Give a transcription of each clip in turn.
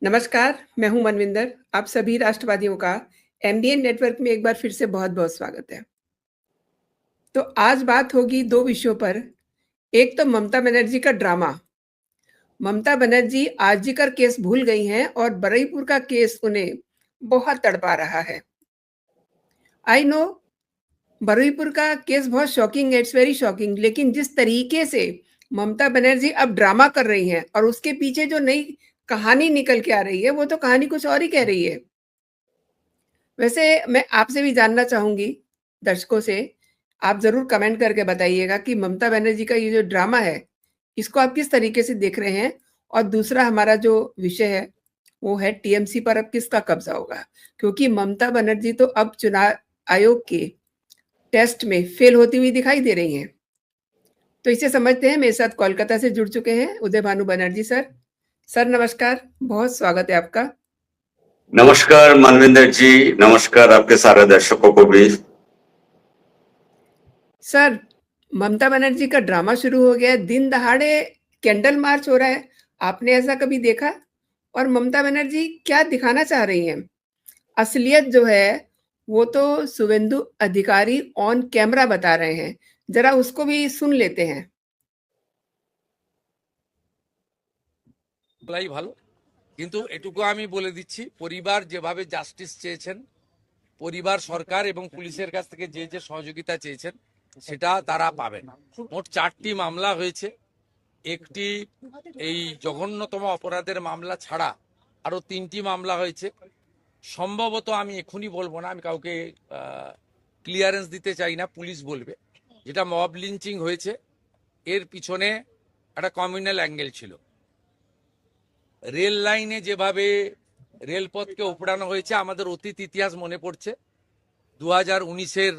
नमस्कार, मैं हूँ मनविंदर। आप सभी राष्ट्रवादियों का एमबीएन नेटवर्क में एक बार फिर से बहुत-बहुत स्वागत है। तो आज बात होगी 2 विषयों पर। एक तो ममता बनर्जी का ड्रामा। ममता बनर्जी आरजीकर केस भूल गई हैं और बरुईपुर का केस उन्हें बहुत तड़पा रहा है। आई नो बरुईपुर का केस बहुत शॉकिंग है, इट्स वेरी शॉकिंग, लेकिन जिस तरीके से ममता बनर्जी अब ड्रामा कर रही हैं और उसके पीछे जो नई कहानी निकल के आ रही है, वो तो कहानी कुछ और ही कह रही है। वैसे मैं आपसे भी जानना चाहूँगी, दर्शकों से, आप ज़रूर कमेंट करके बताइएगा कि ममता बनर्जी का ये जो ड्रामा है, इसको आप किस तरीके से देख रहे हैं? और दूसरा हमारा जो विषय है, वो है टीएमसी पर अब किसका कब्ज़ा होगा? क्योंकि ममता बनर्जी तो अब चुनाव आयोग के टेस्ट में फेल होती हुई दिखाई दे रही हैं। तो इसे समझते हैं, मेरे साथ कोलकाता से जुड़ चुके हैं उदय भानु बनर्जी सर। सर नमस्कार, बहुत स्वागत है आपका। नमस्कार मनविंदर जी, नमस्कार आपके सारे दर्शकों को भी। सर, ममता बनर्जी का ड्रामा शुरू हो गया है, दिन दहाड़े कैंडल मार्च हो रहा है। आपने ऐसा कभी देखा? और ममता बनर्जी क्या दिखाना चाह रही हैं? असलियत जो है, वो तो शुभेंदु अधिकारी ऑन कैमरा बता रहे हैं। ज़रा उसको भी सुन लेते हैं। বলাই ভালো, কিন্তু এটুকু আমি বলে দিচ্ছি, পরিবার যেভাবে জাস্টিস চেয়েছেন, পরিবার সরকার এবং পুলিশের কাছ থেকে যে যে সহযোগিতা চেয়েছেন সেটা তারা পাবেন। মোট 4টি মামলা হয়েছে। একটি এই জঘন্যতম অপরাধের মামলা ছাড়া আরো 3টি মামলা হয়েছে। সম্ভবত আমি এখনই বলবো না, আমি কাউকে ক্লিয়ারেন্স দিতে চাই না, পুলিশ বলবে। যেটা মব লিঞ্চিং হয়েছে, এর পিছনে একটা কমিউনাল অ্যাঙ্গেল ছিল। রেল লাইনে যেভাবে রেলপথকে উপড়ানো হয়েছে, আমাদের অতীত ইতিহাস মনে পড়ছে। 2019-এর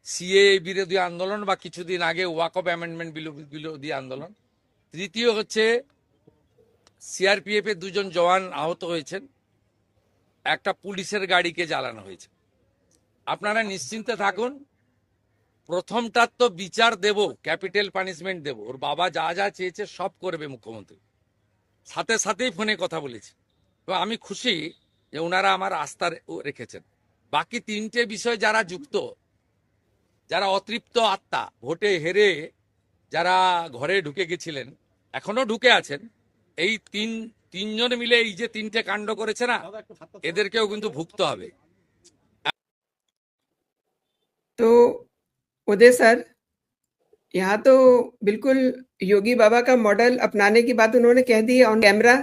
সিএ বিরোধী আন্দোলন বা কিছুদিন আগে ওয়াকফ অ্যামেন্ডমেন্ট বিরোধী আন্দোলন। তৃতীয় হচ্ছে সিআরপিএফ এর 2জন জওয়ান আহত হয়েছেন, একটা পুলিশের গাড়িকে জ্বালানো হয়েছে। আপনারা নিশ্চিন্তে থাকুন, প্রথমটার তো বিচার দেব, ক্যাপিটাল পানিশমেন্ট দেব। ওর বাবা যা যা চেয়েছে সব করবে মুখ্যমন্ত্রী। সাথে সাথেই ফোনে কথা বলেছি এবং আমি খুশি যে ওনারা আমার আস্থা রেখেছেন। বাকি 3টে বিষয় যারা যুক্ত, যারা অতৃপ্ত আত্মা, ভোটে হেরে যারা ঘরে ঢুকে গেছিলেন, এখনো ঢুকে আছেন, এই তিনজন মিলে এই যে 3টে কাণ্ড করেছে না, এদেরকেও কিন্তু ভুগতে হবে। तो उदय सर, यहाँ तो बिल्कुल योगी बाबा का मॉडल अपनाने की बात उन्होंने कह दी है ऑन कैमरा,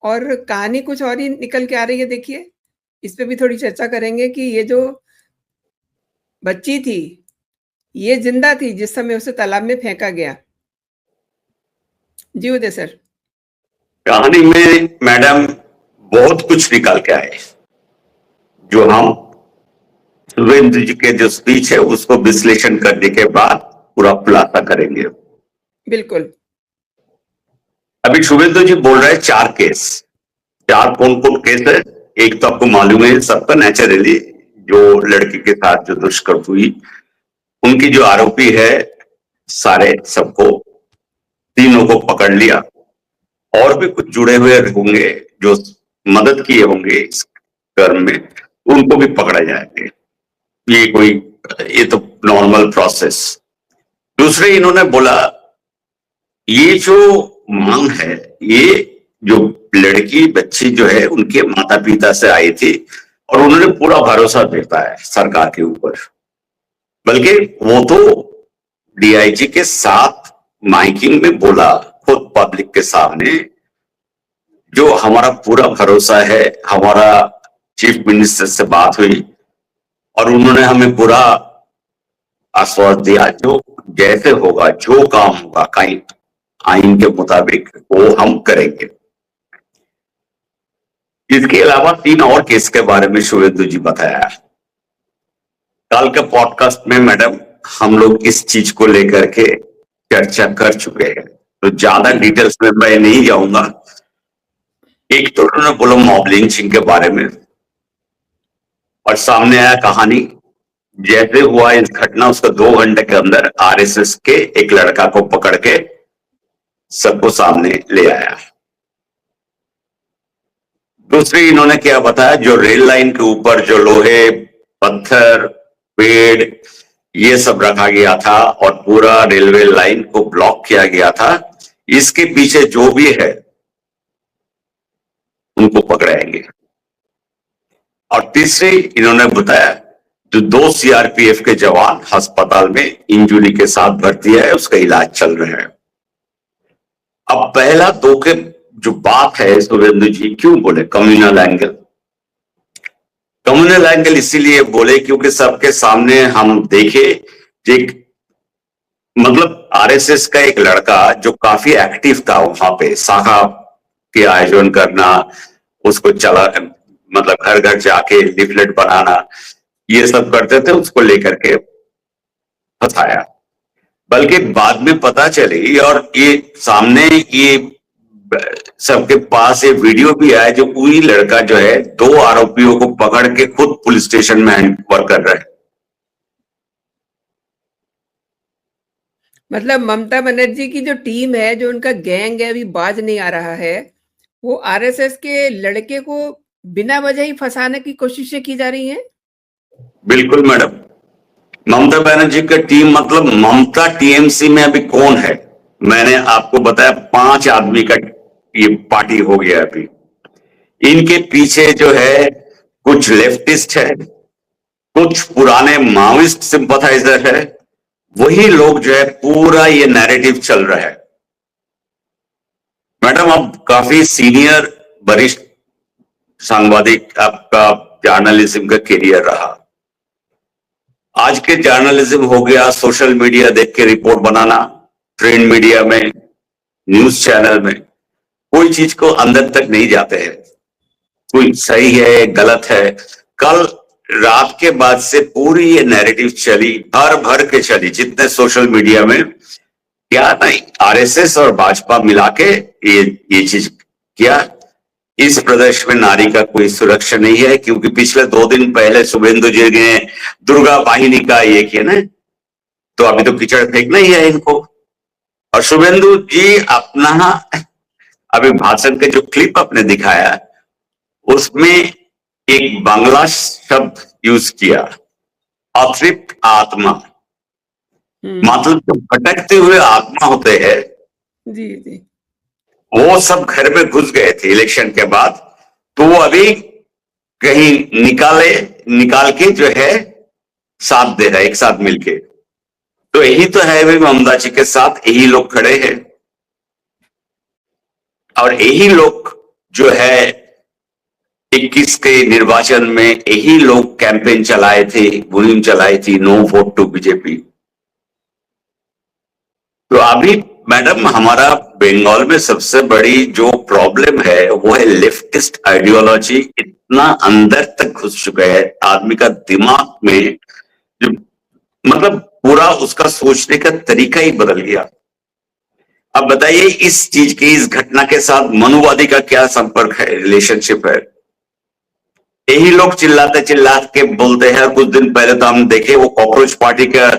और कहानी कुछ और ही निकल के आ रही है। देखिए, इस पे भी थोड़ी चर्चा करेंगे कि ये जो बच्ची थी, ये जिंदा थी जिस समय उसे तालाब में फेंका गया। जी उदय सर। कहानी में मैडम बहुत कुछ निकाल के आए, जो हम शुभेंदु जी के जो स्पीच है उसको विश्लेषण करने के बाद पूरा खुलासा करेंगे। बिल्कुल। अभी शुभेंदु जी बोल रहे हैं 4 केस। 4 कौन कौन केस है? एक तो आपको मालूम है सबका, नेचुरली जो लड़की के साथ जो दुष्कर्म हुई, उनकी जो आरोपी है, सारे सबको, तीनों को पकड़ लिया। और भी कुछ जुड़े हुए होंगे जो मदद किए होंगे इस कर्म में, उनको भी पकड़ा जाएंगे। ये तो नॉर्मल प्रोसेस। दूसरे इन्होंने बोला, ये जो मांग है, ये जो लड़की बच्ची जो है उनके माता पिता से आई थी और उन्होंने पूरा भरोसा देता है सरकार के ऊपर। बल्कि वो तो डीआईजी के साथ माइकिंग में बोला खुद पब्लिक के सामने, जो हमारा पूरा भरोसा है, हमारा चीफ मिनिस्टर से बात हुई और उन्होंने हमें पूरा आश्वासन दिया, जो जैसे होगा, जो काम होगा कहीं आइन के मुताबिक, वो हम करेंगे। इसके अलावा 3 और केस के बारे में शुभेंदु जी बताया। कल के पॉडकास्ट में मैडम हम लोग इस चीज को लेकर के चर्चा कर चुके हैं, तो ज्यादा डिटेल्स में मैं नहीं जाऊंगा। एक तो उन्होंने बोला मॉब लिंचिंग के बारे में, और सामने आया कहानी जैसे हुआ इस घटना, उसका 2 घंटे के अंदर आरएसएस के एक लड़का को पकड़ के सबको सामने ले आया। दूसरी इन्होंने क्या बताया, जो रेल लाइन के ऊपर जो लोहे, पत्थर, पेड़ ये सब रखा गया था और पूरा रेलवे लाइन को ब्लॉक किया गया था, इसके पीछे जो भी है उनको पकड़ाएंगे। और तीसरी इन्होंने बताया, जो 2 सीआरपीएफ के जवान अस्पताल में इंजरी के साथ भर्ती है, उसका इलाज चल रहा है। अब पहला 2 के जो बात है, शुभेंदु जी क्यों बोले कम्युनल एंगल? कम्युनल एंगल इसीलिए बोले क्योंकि सबके सामने हम देखे, एक मतलब आरएसएस का एक लड़का जो काफी एक्टिव था वहां पे, शाखा के आयोजन करना, उसको चला मतलब घर घर जाके लिफलेट बनाना, ये सब करते थे, उसको लेकर के फंसाया। बल्कि बाद में पता चली और ये सामने ये सबके पास ये वीडियो भी आया, जो वही लड़का जो है 2 आरोपियों को पकड़ के खुद पुलिस स्टेशन में हैंड ओवर कर रहा है। मतलब ममता बनर्जी की जो टीम है, जो उनका गैंग है, अभी बाज नहीं आ रहा है, वो आरएसएस के लड़के को बिना वजह ही फंसाने की कोशिशें की जा रही हैं। बिल्कुल मैडम, ममता बनर्जी का टीम मतलब ममता टीएमसी में अभी कौन है? मैंने आपको बताया 5 आदमी का ये पार्टी हो गया अभी। इनके पीछे जो है कुछ लेफ्टिस्ट है, कुछ पुराने माओइस्ट सिंपथाइजर है, वही लोग जो है पूरा ये नैरेटिव चल रहा है। मैडम, अब काफी सीनियर वरिष्ठ सांबादिक आपका जर्नलिज्म का करियर रहा। आज के जर्नलिज्म हो गया सोशल मीडिया देख के रिपोर्ट बनाना, प्रिंट मीडिया में, न्यूज चैनल में, कोई चीज को अंदर तक नहीं जाते हैं, कोई सही है गलत है। कल रात के बाद से पूरी ये नैरेटिव चली, भर भर के चली, जितने सोशल मीडिया में, क्या नहीं आरएसएस और भाजपा मिला के ये चीज किया। इस प्रदेश में नारी का कोई सुरक्षा नहीं है, क्योंकि पिछले 2 दिन पहले शुभेंदु जी ने दुर्गा वाहिनी का ये किया ना, तो अभी तो कीचड़ फेंकना ही है इनको। और शुभेंदु जी अपना अभी भाषण के जो क्लिप आपने दिखाया, उसमें एक बांग्ला शब्द यूज किया, अतृप्त आत्मा। मतलब जो भटकते हुए आत्मा होते हैं, जी जी, वो सब घर में घुस गए थे इलेक्शन के बाद, तो वो अभी कहीं निकाल के जो है साथ दे रहा है, एक साथ मिलके। तो यही तो है भाई, ममता जी के साथ यही लोग खड़े हैं। और यही लोग जो है 21 के निर्वाचन में यही लोग कैंपेन चलाए थे, मुहिम चलाई थी, नो वोट टू बीजेपी। तो अभी मैडम हमारा बंगाल में सबसे बड़ी जो प्रॉब्लम है वो है लेफ्टिस्ट आइडियोलॉजी। इतना अंदर तक घुस चुका है आदमी का दिमाग में, जो मतलब पूरा उसका सोचने का तरीका ही बदल गया। अब बताइए इस चीज की, इस घटना के साथ मनुवादी का क्या संपर्क है, रिलेशनशिप है? यही लोग चिल्लाते के बोलते हैं। कुछ दिन पहले तो हम देखे वो कॉकरोच पार्टी का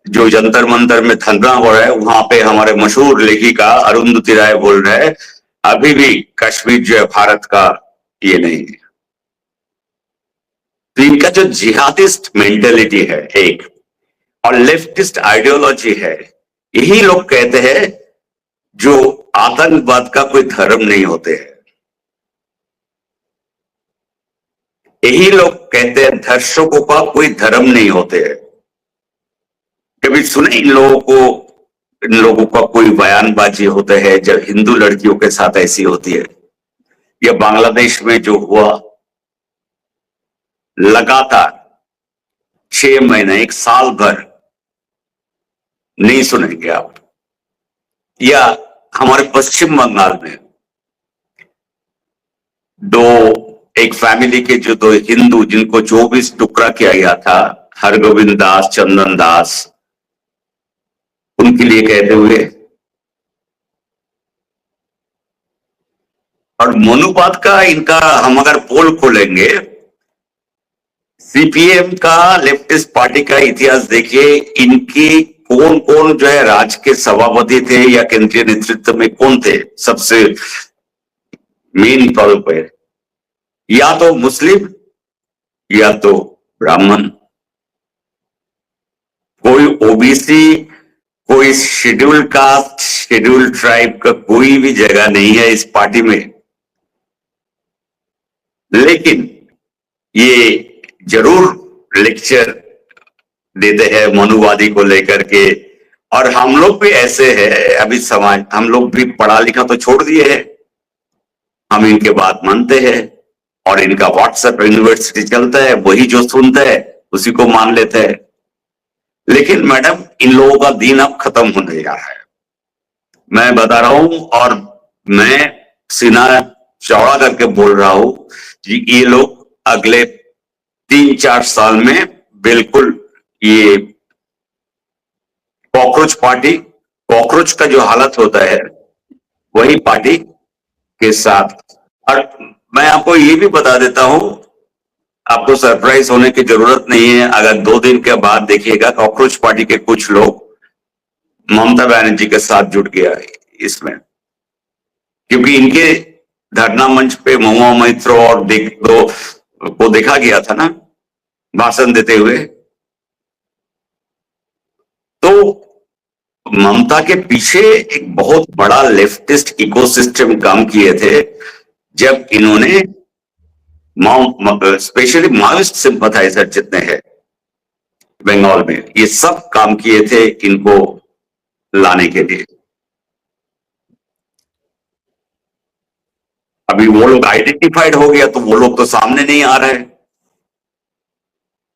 जो जंतर मंतर में धरना हो रहा है, वहां पे हमारे मशहूर लेखिका अरुंधति राय बोल रहे हैं अभी भी कश्मीर जो है भारत का ये नहीं है। तो इनका जो जिहादिस्ट मेंटेलिटी है एक, और लेफ्टिस्ट आइडियोलॉजी है, यही लोग कहते हैं जो आतंकवाद का कोई धर्म नहीं होते हैं। यही लोग कहते हैं दर्शकों का कोई धर्म नहीं होते हैं। कभी सुने इन लोगों का कोई बयानबाजी होते हैं जब हिंदू लड़कियों के साथ ऐसी होती है? या बांग्लादेश में जो हुआ लगातार 6 महीने, 1 साल भर नहीं सुनेंगे आप। या हमारे पश्चिम बंगाल में एक फैमिली के जो 2 हिंदू जिनको 24 टुकड़ा किया गया था, हरगोविंद दास, चंदन दास, उनके लिए कहते हुए। और मनुवाद का इनका हम अगर पोल खोलेंगे, सीपीएम का लेफ्टिस्ट पार्टी का इतिहास देखिए, इनकी कौन कौन जो है राज्य के सभापति थे या केंद्रीय नेतृत्व में कौन थे सबसे मेन तौर पर? या तो मुस्लिम या तो ब्राह्मण, कोई ओबीसी, कोई शेड्यूल्ड कास्ट, शेड्यूल्ड ट्राइब का कोई भी जगह नहीं है इस पार्टी में। लेकिन ये जरूर लेक्चर देते हैं मनुवादी को लेकर के, और हम लोग भी ऐसे हैं अभी समाज, हम लोग भी पढ़ा लिखा तो छोड़ दिए हैं, हम इनके बात मानते हैं और इनका व्हाट्सएप यूनिवर्सिटी चलता है, वही जो सुनता है उसी को मान लेते हैं। लेकिन मैडम इन लोगों का दिन अब खत्म होने जा रहा है, मैं बता रहा हूं, और मैं सीना चौड़ा करके बोल रहा हूं कि ये लोग अगले 3-4 साल में बिल्कुल ये कॉकरोच पार्टी, कॉकरोच का जो हालत होता है वही पार्टी के साथ। और मैं आपको ये भी बता देता हूं, आपको सरप्राइज होने की जरूरत नहीं है अगर 2 दिन के बाद देखिएगा कॉकरोच पार्टी के कुछ लोग ममता बनर्जी के साथ जुट गया इसमें, क्योंकि इनके धरना मंच पे महुआ मैत्रो और को देखा गया था ना भाषण देते हुए। तो ममता के पीछे एक बहुत बड़ा लेफ्टिस्ट इकोसिस्टम काम किए थे जब इन्होंने स्पेशली माओइस्ट सिंपथाइजर जितने हैं बंगाल में, ये सब काम किए थे इनको लाने के लिए। अभी वो लोग आइडेंटिफाइड हो गया तो वो लोग तो सामने नहीं आ रहे,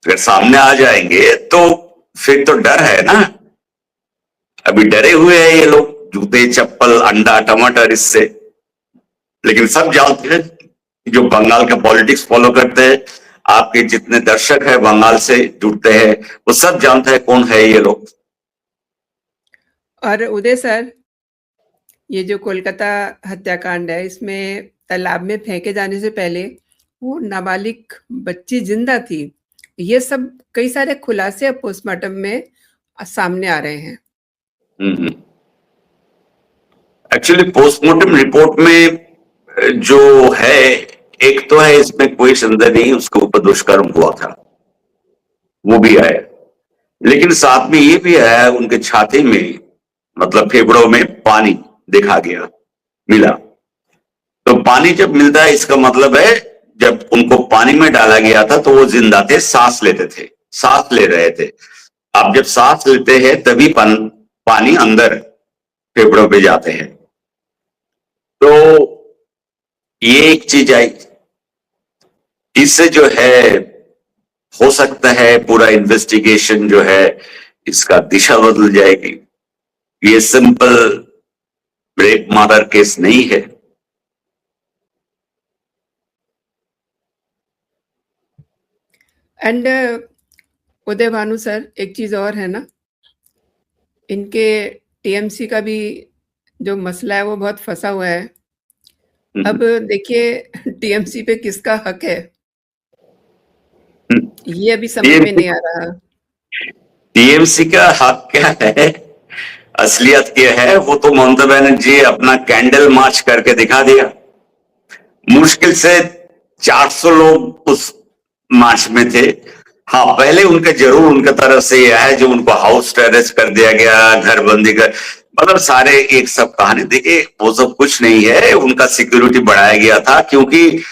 अगर सामने आ जाएंगे तो फिर तो डर है ना। अभी डरे हुए हैं ये लोग, जूते चप्पल अंडा टमाटर इससे। लेकिन सब जानते हैं जो बंगाल का पॉलिटिक्स फॉलो करते हैं, आपके जितने दर्शक हैं बंगाल से जुड़ते हैं, वो सब जानते हैं कौन है ये लोग। और उदय सर, ये जो कोलकाता हत्याकांड है, इसमें तालाब में फेंके जाने से पहले वो नाबालिग बच्ची जिंदा थी, ये सब कई सारे खुलासे पोस्टमार्टम में सामने आ रहे हैं। एक्चुअली पोस्टमार्टम रिपोर्ट में जो है, एक तो है इसमें कोई संदेह नहीं उसके ऊपर दुष्कर्म हुआ था, वो भी है, लेकिन साथ में ये भी है उनके छाती में मतलब फेफड़ों में पानी देखा गया, मिला। तो पानी जब मिलता है इसका मतलब है जब उनको पानी में डाला गया था तो वो जिंदा थे, सांस लेते थे, सांस ले रहे थे। आप जब सांस लेते हैं तभी पानी अंदर फेफड़ों पे जाते हैं। तो ये एक चीज आई, इससे जो है हो सकता है पूरा इन्वेस्टिगेशन जो है इसका दिशा बदल जाएगी। ये सिंपल रेप मर्डर केस नहीं है। एंड उदय भानु सर, एक चीज और है ना, इनके टीएमसी का भी जो मसला है वो बहुत फंसा हुआ है। अब देखिए टीएमसी पे किसका हक है, ये अभी समझ में नहीं आ रहा। टीएमसी का हक क्या है, असलियत क्या है, वो तो ममता बनर्जी अपना कैंडल मार्च करके दिखा दिया। मुश्किल से 400 लोग उस मार्च में थे। हाँ, पहले उनके जरूर उनके तरफ से यह है जो उनको हाउस अरेस्ट कर दिया गया, घर बंदी कर, मतलब सारे एक सब कहानी। देखिए वो सब कुछ नहीं है, उनका सिक्योरिटी बढ़ाया गया था क्योंकि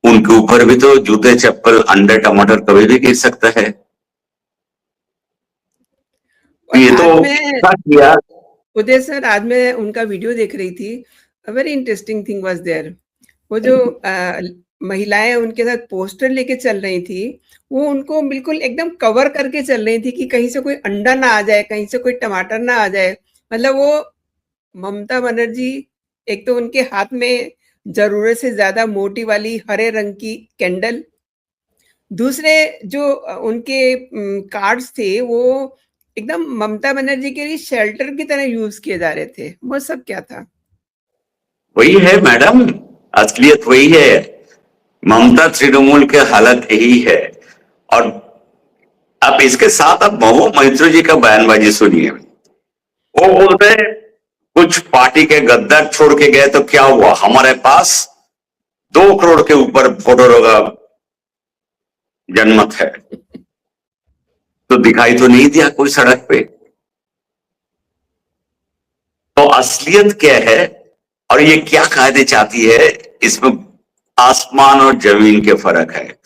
उनके ऊपर भी तो जूते चप्पल अंडे टमाटर कभी भी गिर सकता है। ये तो किया। उदय सर, आज मैं उनका वीडियो देख रही थी, very interesting thing was there. वो जो महिलाएं उनके साथ पोस्टर लेके चल रही थी, वो उनको बिल्कुल एकदम कवर करके चल रही थी कि कहीं से कोई अंडा ना आ जाए, कहीं से कोई टमाटर ना आ जाए। मतलब वो ममता बनर्जी, एक तो उनके हाथ में जरूरत से ज्यादा मोटी वाली हरे रंग की कैंडल, दूसरे जो उनके कार्ड्स थे वो एकदम ममता बनर्जी के लिए शेल्टर की तरह यूज किए जा रहे थे। वो सब क्या था? वही है मैडम, असलियत वही है। ममता तृणमूल के हालत यही है। और अब इसके साथ अब महुआ मैत्रो जी का बयानबाजी सुनिए। वो बोलते हैं कुछ पार्टी के गद्दार छोड़ के गए तो क्या हुआ, हमारे पास 2 करोड़ के ऊपर वोटरों का जनमत है, तो दिखाई तो नहीं दिया कोई सड़क पे। तो असलियत क्या है और ये क्या कायदे चाहती है, इसमें आसमान और जमीन के फर्क है।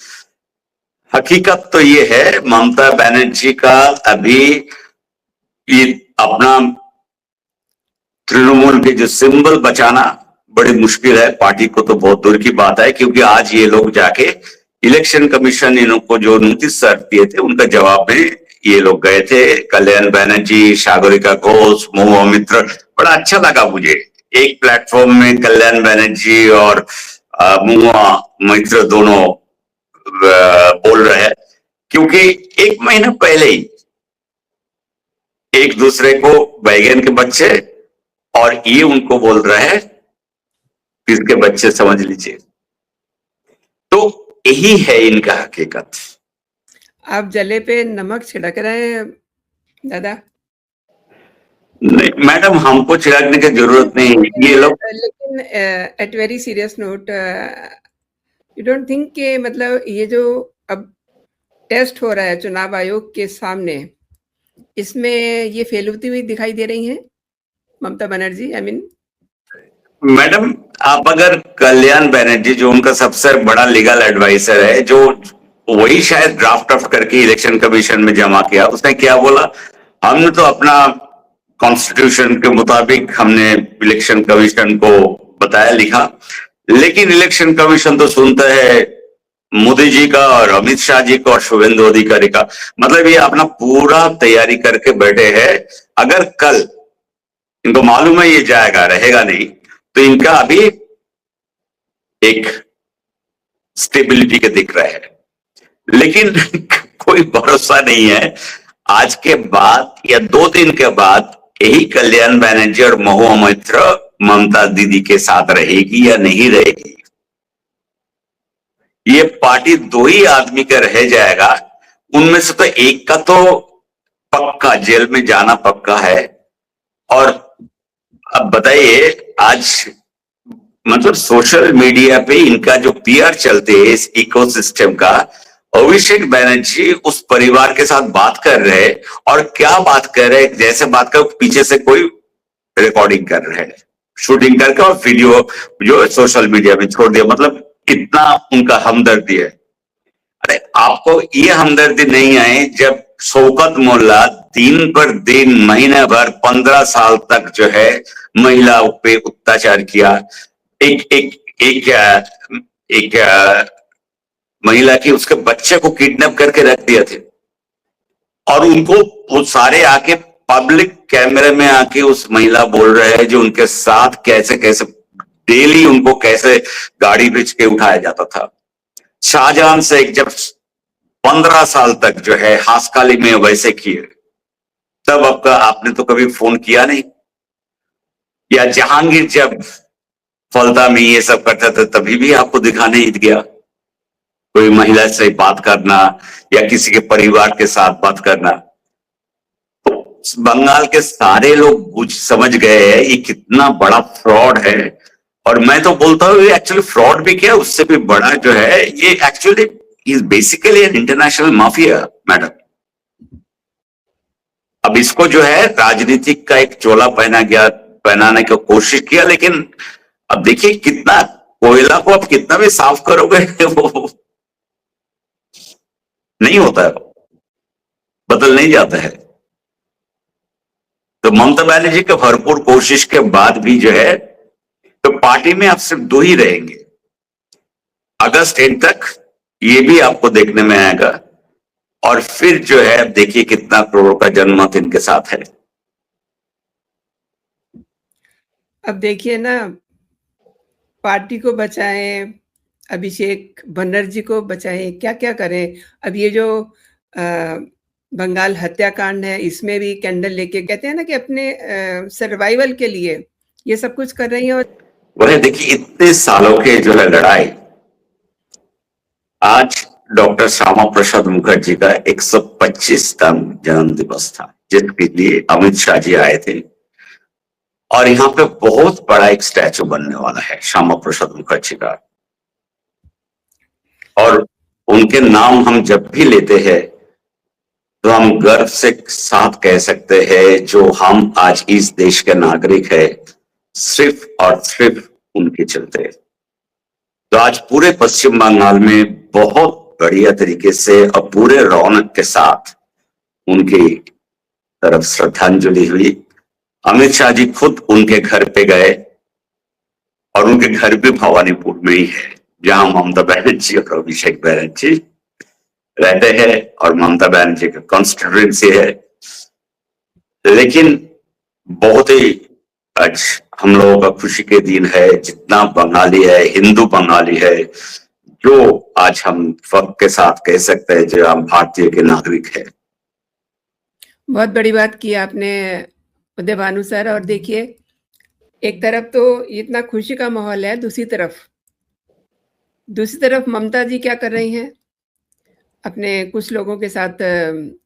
हकीकत तो ये है, ममता बनर्जी का अभी ये अपना तृणमूल के जो सिंबल बचाना बड़ी मुश्किल है। पार्टी को तो बहुत दूर की बात है, क्योंकि आज ये लोग जाके इलेक्शन कमीशन इनको जो नोटिस सर्व किए थे उनका जवाब में ये लोग गए थे। कल्याण बनर्जी, सागरिका घोष, महुआ मित्र, बड़ा अच्छा लगा मुझे एक प्लेटफॉर्म में कल्याण बनर्जी और महुआ मित्र दोनों बोल रहे हैं, क्योंकि 1 महीना पहले ही एक दूसरे को बैगन के बच्चे और ये उनको बोल रहे हैं किसके बच्चे, समझ लीजिए। तो यही है इनका हकीकत। आप जले पे नमक छिड़क रहे हैं दादा? नहीं मैडम, हमको छिड़कने की जरूरत नहीं, ये लोग। लेकिन at very serious note, you don't think कि मतलब ये जो अब टेस्ट हो रहा है चुनाव आयोग के सामने, इसमें ये फेल होती हुई दिखाई दे रही हैं Mamata Banerjee? I mean madam, आप अगर कल्याण बनर्जी जो उनका सबसे बड़ा लीगल एडवाइजर है, जो वही शायद ड्राफ्ट ऑफ करके इलेक्शन कमीशन में जमा किया, उसने क्या बोला, हमने तो अपना कॉन्स्टिट्यूशन के मुताबिक हमने इलेक्शन कमीशन को बताया, लिखा, लेकिन इलेक्शन कमीशन तो सुनता है मोदी जी का और अमित शाह जी का और शुभेंदु अधिकारी का। मतलब ये अपना पूरा तैयारी करके बैठे हैं। अगर कल इनको मालूम है ये जाएगा, रहेगा नहीं, तो इनका अभी एक स्टेबिलिटी के दिख रहा है, लेकिन कोई भरोसा नहीं है। आज के बाद या 2 दिन के बाद यही कल्याण बनर्जी और महुआ मित्र ममता दीदी के साथ रहेगी या नहीं रहेगी। ये पार्टी 2 ही आदमी का रह जाएगा, उनमें से तो एक का तो पक्का जेल में जाना पक्का है। और अब बताइए, आज मतलब सोशल मीडिया पे इनका जो पीआर चलते है इस इकोसिस्टम का, अभिषेक बनर्जी उस परिवार के साथ बात कर रहे हैं, और क्या बात कर रहे हैं, जैसे बात कर पीछे से कोई रिकॉर्डिंग कर रहे हैं, शूटिंग करके और वीडियो जो सोशल मीडिया में छोड़ दिया। मतलब कितना उनका हमदर्दी है। अरे आपको ये हमदर्दी नहीं आए जब शौकत मोल्ला दिन पर दिन, महीने भर, 15 साल तक जो है महिला पे अत्याचार किया। एक महिला की उसके बच्चे को किडनैप करके रख दिया थे, और उनको वो सारे आके पब्लिक कैमरे में आके उस महिला बोल रहे हैं जो उनके साथ कैसे कैसे डेली उनको कैसे गाड़ी बेच के उठाया जाता था। शाहजहां से जब 15 साल तक जो है हासकाली में वैसे किए, तब आपने तो कभी फोन किया नहीं। या जहांगीर जब फलता में ये सब करता था, तभी भी आपको दिखाने ही गया कोई महिला से बात करना या किसी के परिवार के साथ बात करना। तो बंगाल के सारे लोग समझ गए हैं ये कितना बड़ा फ्रॉड है। और मैं तो बोलता हूँ एक्चुअली फ्रॉड भी क्या, उससे भी बड़ा जो है ये actually is basically an international mafia madam. अब इसको जो है राजनीतिक का एक चोला पहनाने की कोशिश किया, लेकिन अब देखिए कितना कोयला को आप कितना भी साफ करोगे वो नहीं होता है, बदल नहीं जाता है। तो ममता बनर्जी के भरपूर कोशिश के बाद भी जो है, तो पार्टी में आप सिर्फ 2 ही रहेंगे। अगस्त एंड तक ये भी आपको देखने में आएगा, और फिर जो है देखिए कितना करोड़ का जनमत इनके साथ है। अब देखिए ना, पार्टी को बचाएं, अभिषेक बनर्जी को बचाएं, क्या क्या करें। अब ये जो बंगाल हत्याकांड है, इसमें भी कैंडल लेके कहते हैं ना कि अपने सर्वाइवल के लिए ये सब कुछ कर रही है। और वह देखिए इतने सालों के जो है लड़ाई, आज डॉक्टर श्यामा प्रसाद मुखर्जी का 125वां जन्म दिवस था, जिसके लिए अमित शाह जी आए थे, और यहाँ पे बहुत बड़ा एक स्टैचू बनने वाला है श्यामा प्रसाद मुखर्जी का। और उनके नाम हम जब भी लेते हैं तो हम गर्व से साथ कह सकते हैं जो हम आज इस देश के नागरिक है सिर्फ और सिर्फ उनके चलते। तो आज पूरे पश्चिम बंगाल में बहुत बढ़िया तरीके से और पूरे रौनक के साथ उनकी तरफ श्रद्धांजलि हुई। अमित शाह जी खुद उनके घर पे गए और उनके घर भी भवानीपुर में ही है जहां ममता बनर्जी और अभिषेक बनर्जी रहते हैं और ममता बनर्जी का कॉन्स्टिट्यूएंसी है। लेकिन बहुत ही आज हम लोगों का खुशी के दिन है, जितना बंगाली है, हिंदू बंगाली है, जो आज हम फख्र के साथ कह सकते हैं जो हम भारतीय के नागरिक है। बहुत बड़ी बात की आपने उदय भानु सर। और देखिए, एक तरफ तो इतना खुशी का माहौल है, दूसरी तरफ ममता जी क्या कर रही हैं, अपने कुछ लोगों के साथ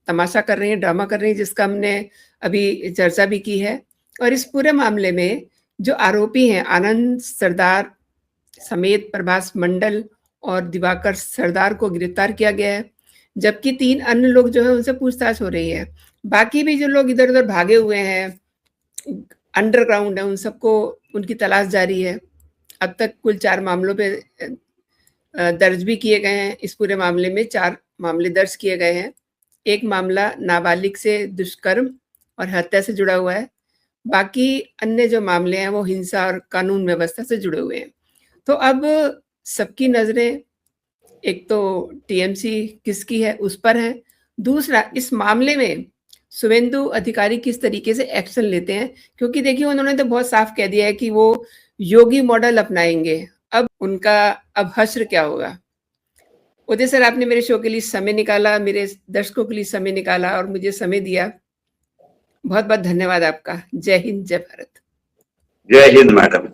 तमाशा कर रही हैं, ड्रामा कर रही हैं, जिसका हमने अभी चर्चा भी की है। और इस पूरे मामले में जो आरोपी हैं आनंद सरदार समेत प्रभास मंडल और दिवाकर सरदार को गिरफ्तार किया गया है, जबकि 3 अन्य लोग जो है उनसे पूछताछ हो रही है। बाकी भी जो लोग इधर उधर भागे हुए हैं, अंडरग्राउंड है, उन सबको उनकी तलाश जारी है। अब तक कुल 4 मामलों पे दर्ज भी किए गए हैं। इस पूरे मामले में 4 मामले दर्ज किए गए हैं। एक मामला नाबालिग से दुष्कर्म और हत्या से जुड़ा हुआ है, बाकी अन्य जो मामले हैं वो हिंसा और कानून व्यवस्था से जुड़े हुए हैं। तो अब सबकी नजरें एक तो टीएमसी किसकी है उस पर है, दूसरा इस मामले में शुभेंदु अधिकारी किस तरीके से एक्शन लेते हैं, क्योंकि देखिए उन्होंने तो बहुत साफ कह दिया है कि वो योगी मॉडल अपनाएंगे। अब उनका अब हश्र क्या होगा। उदय सर, आपने मेरे शो के लिए समय निकाला, मेरे दर्शकों के लिए समय निकाला और मुझे समय दिया, बहुत बहुत धन्यवाद आपका। जय हिंद, जय भारत। जय हिंद मैडम।